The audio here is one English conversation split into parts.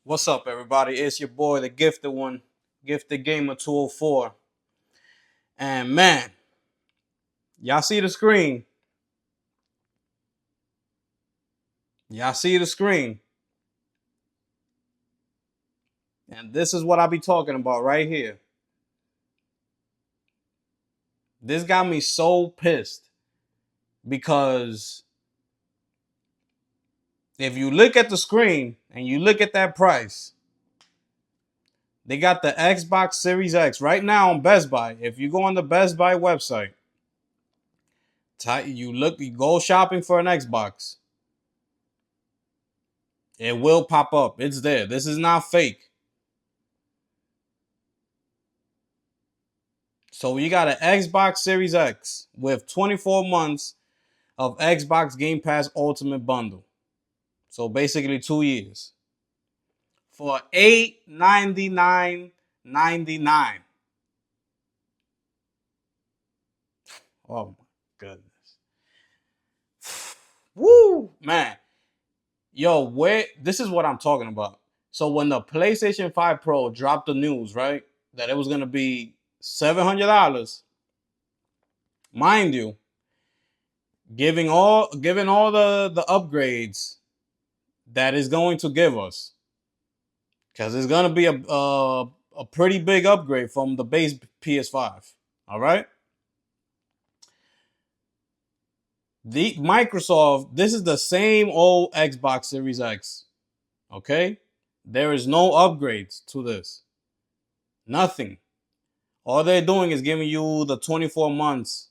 What's up, everybody? It's your boy, the gifted one, Gifted Gamer 204. And man, y'all see the screen? Y'all see the screen? And this is what I be talking about right here. This got me so pissed because if you look at the screen and you look at that price, they got the Xbox Series X right now on Best Buy. If you go on the Best Buy website, you go shopping for an Xbox, it will pop up. It's there. This is not fake. So you got an Xbox Series X with 24 months of Xbox Game Pass Ultimate Bundle. So basically 2 years for $899.99. Oh my goodness. Woo, man. Yo, where this is what I'm talking about. So when the PlayStation 5 Pro dropped the news, right? That it was gonna be $700, mind you, giving all the upgrades that is going to give us, because it's gonna be a pretty big upgrade from the base PS5. All right, the Microsoft. This is the same old Xbox Series X. Okay, there is no upgrades to this. Nothing. All they're doing is giving you the 24 months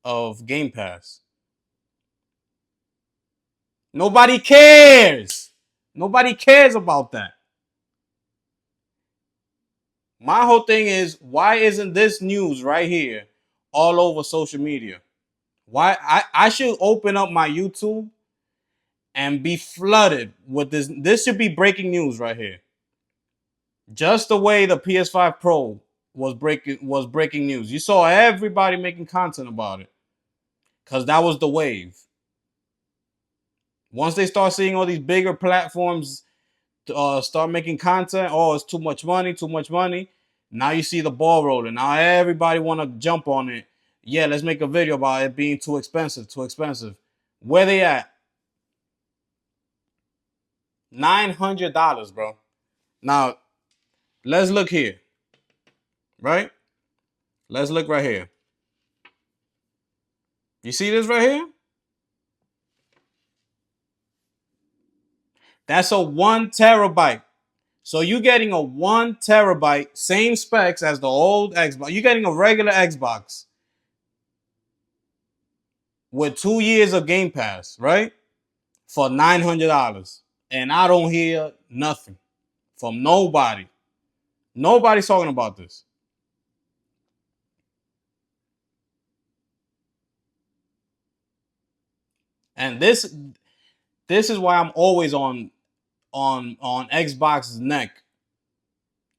of Game Pass. Nobody cares. Nobody cares about that. My whole thing is, why isn't this news right here all over social media? Why I should open up my YouTube and be flooded with this. This should be breaking news right here. Just the way the PS5 Pro was breaking news. You saw everybody making content about it because that was the wave. Once they start seeing all these bigger platforms start making content, oh, it's too much money, too much money. Now you see the ball rolling. Now everybody want to jump on it. Yeah, let's make a video about it being too expensive, too expensive. Where they at? $900, bro. Now, let's look here, right? Let's look right here. You see this right here? That's a 1 terabyte. So you're getting a 1 terabyte, same specs as the old Xbox. You're getting a regular Xbox with 2 years of Game Pass, right? For $900. And I don't hear nothing from nobody. Nobody's talking about this. And this is why I'm always on Xbox's neck,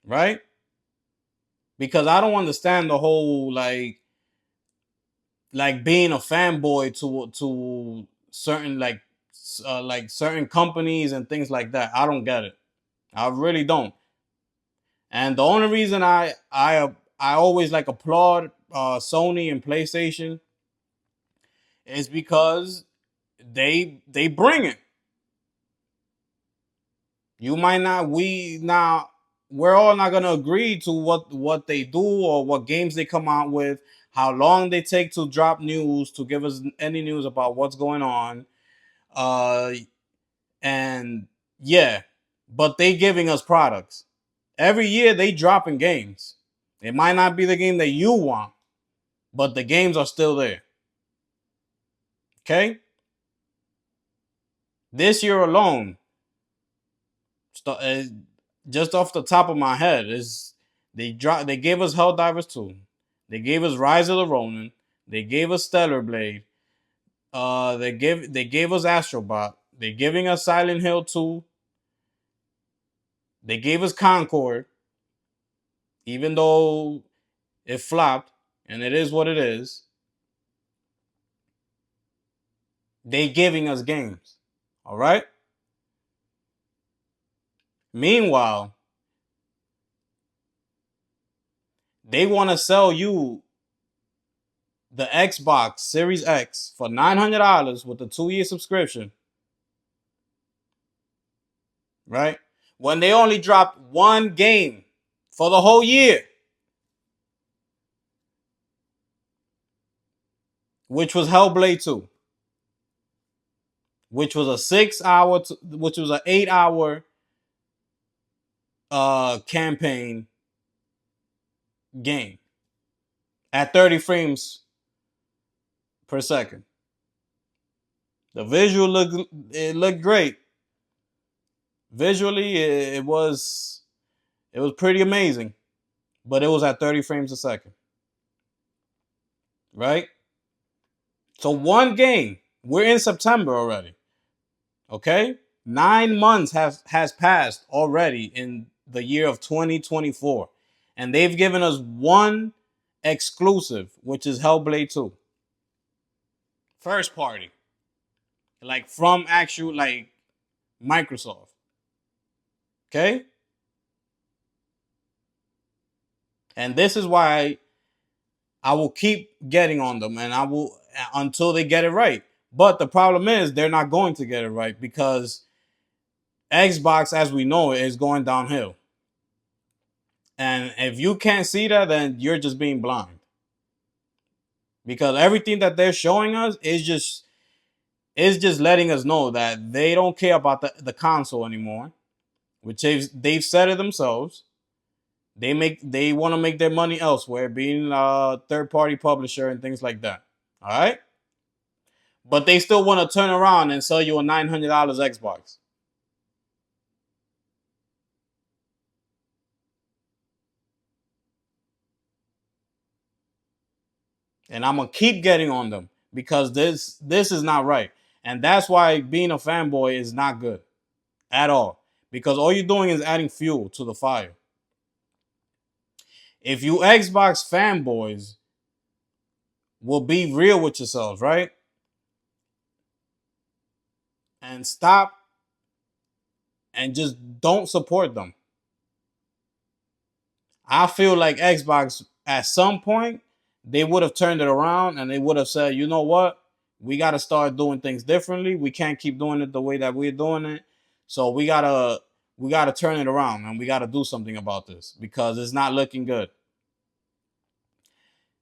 right? Because I don't understand the whole like being a fanboy to certain like certain companies and things like that. I don't get it. I really don't. And the only reason I always like applaud Sony and PlayStation is because they bring it. You might not we now we're all not gonna agree to what they do or what games they come out with, how long they take to drop news to give us any news about what's going on. Uh and yeah, but they giving us products. Every year they dropping games. It might not be the game that you want, but the games are still there. Okay? This year alone, just off the top of my head, is they gave us Helldivers 2. They gave us Rise of the Ronin. They gave us Stellar Blade. They gave us Astrobot. They're giving us Silent Hill 2. They gave us Concord, even though it flopped, and it is what it is. They giving us games. All right? Meanwhile, they want to sell you the Xbox Series X for $900 with a 2-year subscription, right? When they only dropped one game for the whole year, which was Hellblade 2, which was a 6 hour, which was an 8 hour campaign game at 30 frames per second. The visual looked great. Visually, it was pretty amazing, but it was at 30 frames a second, right? So one game, we're in September already. Okay? 9 months has passed already in the year of 2024. And they've given us one exclusive, which is Hellblade 2. First party. Like from actual like Microsoft. Okay? And this is why I will keep getting on them and I will until they get it right. But the problem is they're not going to get it right because Xbox, as we know, is going downhill. And if you can't see that, then you're just being blind. Because everything that they're showing us is just letting us know that they don't care about the console anymore, which they've said it themselves. They want to make their money elsewhere, being a third party publisher and things like that. All right, but they still want to turn around and sell you a $900 Xbox. And I'm gonna keep getting on them because this is not right, and that's why being a fanboy is not good at all. Because all you're doing is adding fuel to the fire. If you Xbox fanboys will be real with yourselves, right? And stop and just don't support them. I feel like Xbox at some point they would have turned it around and they would have said, you know what? We got to start doing things differently. We can't keep doing it the way that we're doing it. So we gotta turn it around and we gotta do something about this because it's not looking good.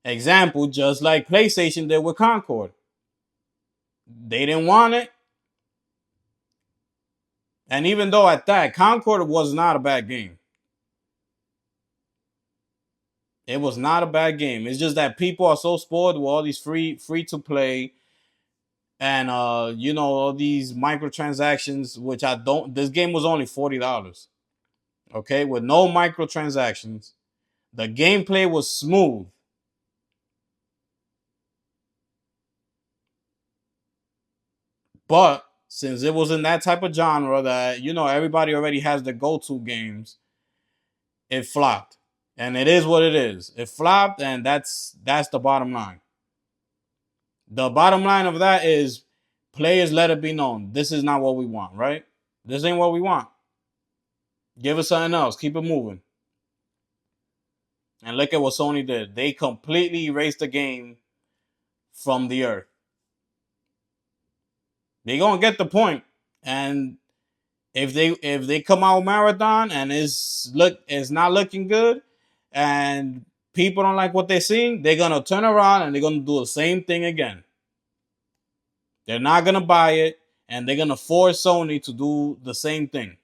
Example, just like PlayStation did with Concord. They didn't want it. And even though at that, Concord was not a bad game. It was not a bad game. It's just that people are so spoiled with all these free to play and all these microtransactions, which I don't. This game was only $40. Okay, with no microtransactions. The gameplay was smooth. But since it was in that type of genre that, everybody already has the go-to games, it flopped. And it is what it is. It flopped, and that's the bottom line. The bottom line of that is players let it be known. This is not what we want, right? This ain't what we want. Give us something else. Keep it moving. And look at what Sony did. They completely erased the game from the earth. They gonna get the point. And if they come out marathon and it's not looking good, and people don't like what they're seeing, they're gonna turn around and they're gonna do the same thing again. They're not gonna buy it, and they're gonna force Sony to do the same thing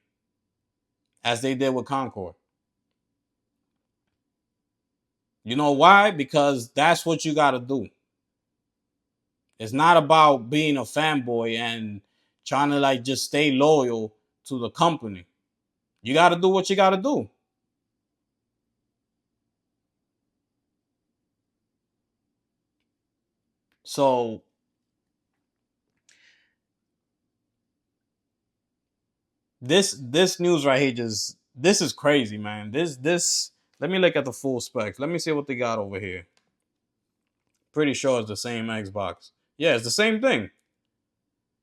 as they did with Concord. You know why? Because that's what you gotta do. It's not about being a fanboy and trying to like just stay loyal to the company. You gotta do what you gotta do. So this news right here just this is crazy, man. This let me look at the full specs. Let me see what they got over here. Pretty sure it's the same Xbox. Yeah, it's the same thing.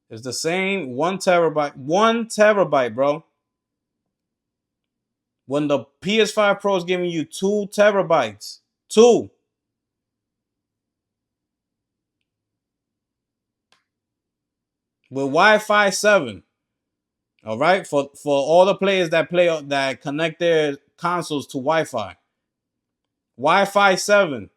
It's the same 1 terabyte. 1 terabyte, bro. when the PS5 Pro is giving you 2 terabytes. 2. With Wi-Fi 7. All right, for all the players that connect their consoles to Wi-Fi. Wi-Fi 7.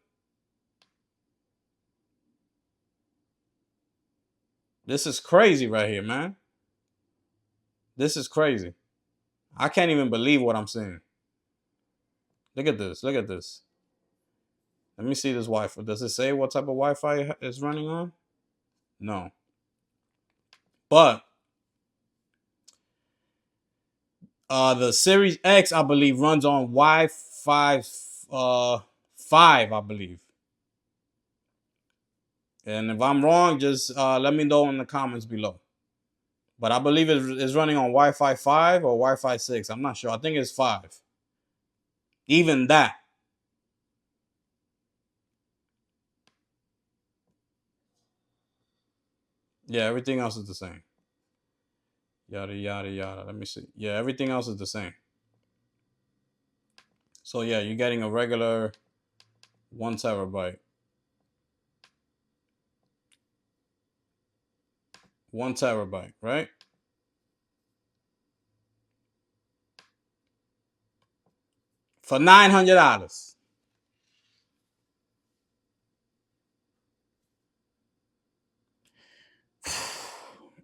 This is crazy right here, man. This is crazy. I can't even believe what I'm seeing. Look at this. Look at this. Let me see this Wi-Fi. Does it say what type of Wi-Fi it's running on? No. But the Series X, I believe, runs on Wi-Fi 5, I believe. And if I'm wrong, just let me know in the comments below. But I believe it's running on Wi-Fi 5 or Wi-Fi 6. I'm not sure. I think it's 5. Even that. Yeah, everything else is the same. Yada, yada, yada. Let me see. Yeah, everything else is the same. So, yeah, you're getting a regular 1 terabyte. 1 terabyte, right? For $900.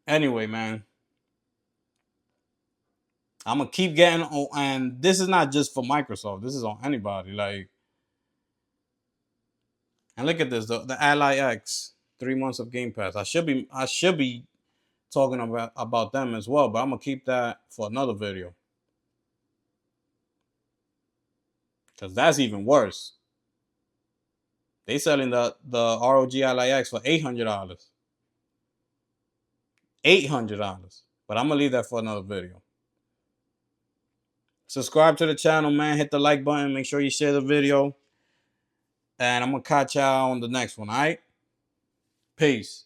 Anyway, man. I'm gonna keep getting, and this is not just for Microsoft. This is on anybody. Like, and look at this, the Ally X, 3 months of Game Pass. I should be talking about them as well, but I'm gonna keep that for another video because that's even worse. They selling the ROG Ally X for $800. $800. But I'm gonna leave that for another video. Subscribe to the channel, man. Hit the like button. Make sure you share the video. And I'm gonna catch y'all on the next one, alright? Peace.